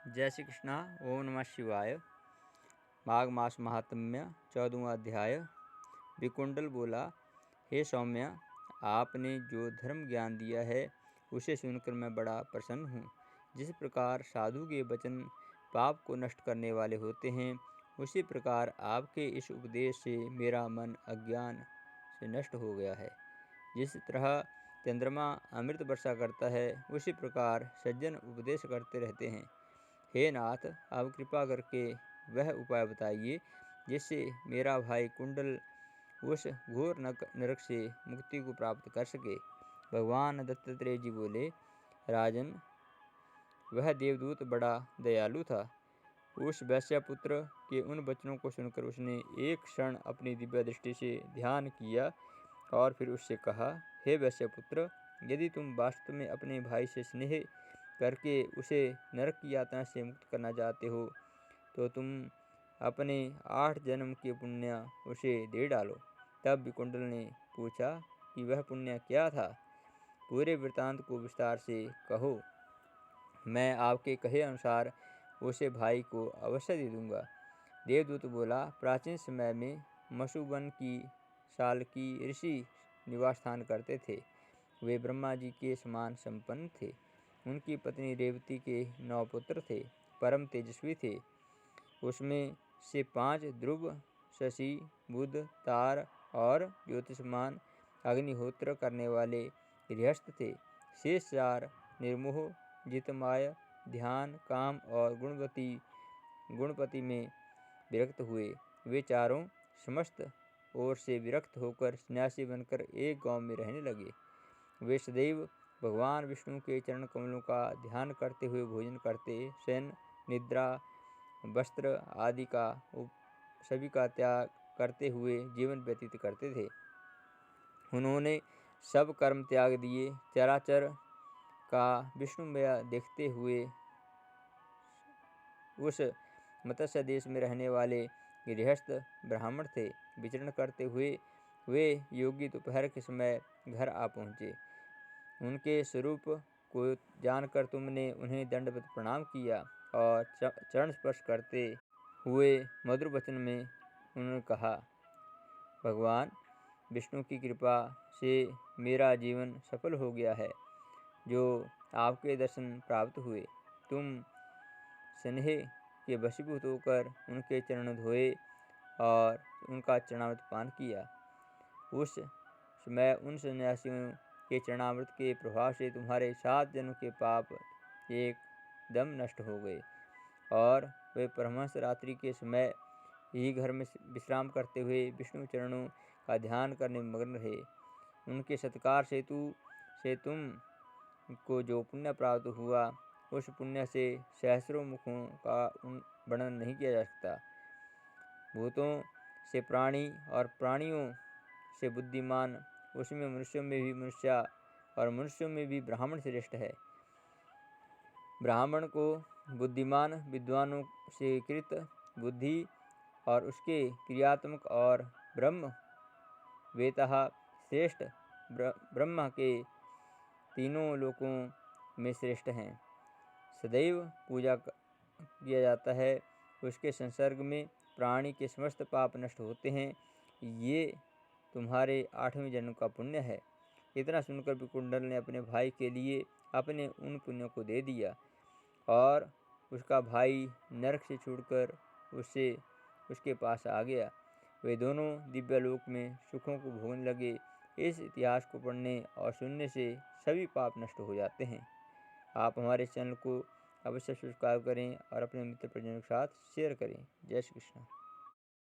जय श्री कृष्णा। ओम नमः शिवाय। माघ मास महात्म्य 14वां अध्याय। विकुंडल बोला, हे सौम्य, आपने जो धर्म ज्ञान दिया है उसे सुनकर मैं बड़ा प्रसन्न हूँ। जिस प्रकार साधु के वचन पाप को नष्ट करने वाले होते हैं, उसी प्रकार आपके इस उपदेश से मेरा मन अज्ञान से नष्ट हो गया है। जिस तरह चंद्रमा अमृत वर्षा करता है, उसी प्रकार सज्जन उपदेश करते रहते हैं। हे नाथ, आप कृपा करके वह उपाय बताइए जिससे मेरा भाई कुंडल उस घोर नरक से मुक्ति को प्राप्त कर सके। भगवान दत्तात्रेय जी बोले, राजन, वह देवदूत बड़ा दयालु था। उस वैश्यपुत्र के उन वचनों को सुनकर उसने एक क्षण अपनी दिव्य दृष्टि से ध्यान किया और फिर उससे कहा, हे वैश्यपुत्र, यदि तुम वास्तव में अपने भाई से स्नेह करके उसे नरक की यातना से मुक्त करना चाहते हो, तो तुम अपने 8 जन्म के पुण्य उसे दे डालो। तब विकुंडल ने पूछा कि वह पुण्य क्या था? पूरे वृत्तांत को विस्तार से कहो। मैं आपके कहे अनुसार उसे भाई को अवश्य दे दूंगा। देवदूत बोला, प्राचीन समय में मशुबन की साल की ऋषि निवास स्थान करते थे। वे ब्रह्मा जी के समान संपन्न थे। उनकी पत्नी रेवती के 9 पुत्र थे, परम तेजस्वी थे। उसमें से 5 ध्रुव, शशि, बुध, तार और ज्योतिषमान अग्निहोत्र करने वाले गृहस्थ थे। शेष 4 निर्मोह, जितमाय, ध्यान, काम और गुणपति में विरक्त हुए। वे चारों समस्त ओर से विरक्त होकर सन्यासी बनकर एक गांव में रहने लगे। वे सदैव भगवान विष्णु के चरण कमलों का ध्यान करते हुए भोजन करते, शयन, निद्रा, वस्त्र आदि का सभी का त्याग करते हुए जीवन व्यतीत करते थे। उन्होंने सब कर्म त्याग दिए। चराचर का विष्णुमय देखते हुए उस मत्स्य देश में रहने वाले गृहस्थ ब्राह्मण थे। विचरण करते हुए वे योगी दोपहर के समय घर आ पहुँचे। उनके स्वरूप को जानकर तुमने उन्हें दंडवत प्रणाम किया और चरण स्पर्श करते हुए मधुर वचन में उन्होंने कहा, भगवान विष्णु की कृपा से मेरा जीवन सफल हो गया है, जो आपके दर्शन प्राप्त हुए। तुम स्नेह के वशीभूत होकर उनके चरण धोए और उनका चरणामृत पान किया। उस समय उन सन्यासियों के चरणामृत के प्रभाव से तुम्हारे 7 जन्म के पाप एकदम नष्ट हो गए और वे परमहंस रात्रि के समय ही घर में विश्राम करते हुए विष्णु चरणों का ध्यान करने में मग्न रहे। उनके सत्कार से तुम को जो पुण्य प्राप्त हुआ, उस पुण्य से सहस्रों मुखों का वर्णन नहीं किया जा सकता। भूतों से प्राणी और प्राणियों से बुद्धिमान, उसमें मनुष्यों में भी मनुष्य और मनुष्यों में भी ब्राह्मण श्रेष्ठ है। ब्राह्मण को बुद्धिमान विद्वानों से कृत बुद्धि और उसके क्रियात्मक और ब्रह्म वेतः श्रेष्ठ ब्रह्म के तीनों लोकों में श्रेष्ठ हैं। सदैव पूजा किया जाता है। उसके संसर्ग में प्राणी के समस्त पाप नष्ट होते हैं। ये तुम्हारे 8वें जन्म का पुण्य है। इतना सुनकर विकुंडल ने अपने भाई के लिए अपने उन पुण्यों को दे दिया और उसका भाई नरक से छूटकर उसके पास आ गया। वे दोनों दिव्य लोक में सुखों को भोगने लगे। इस इतिहास को पढ़ने और सुनने से सभी पाप नष्ट हो जाते हैं। आप हमारे चैनल को अवश्य सब्सक्राइब करें और अपने मित्र परिजनों के साथ शेयर करें। जय श्री कृष्ण।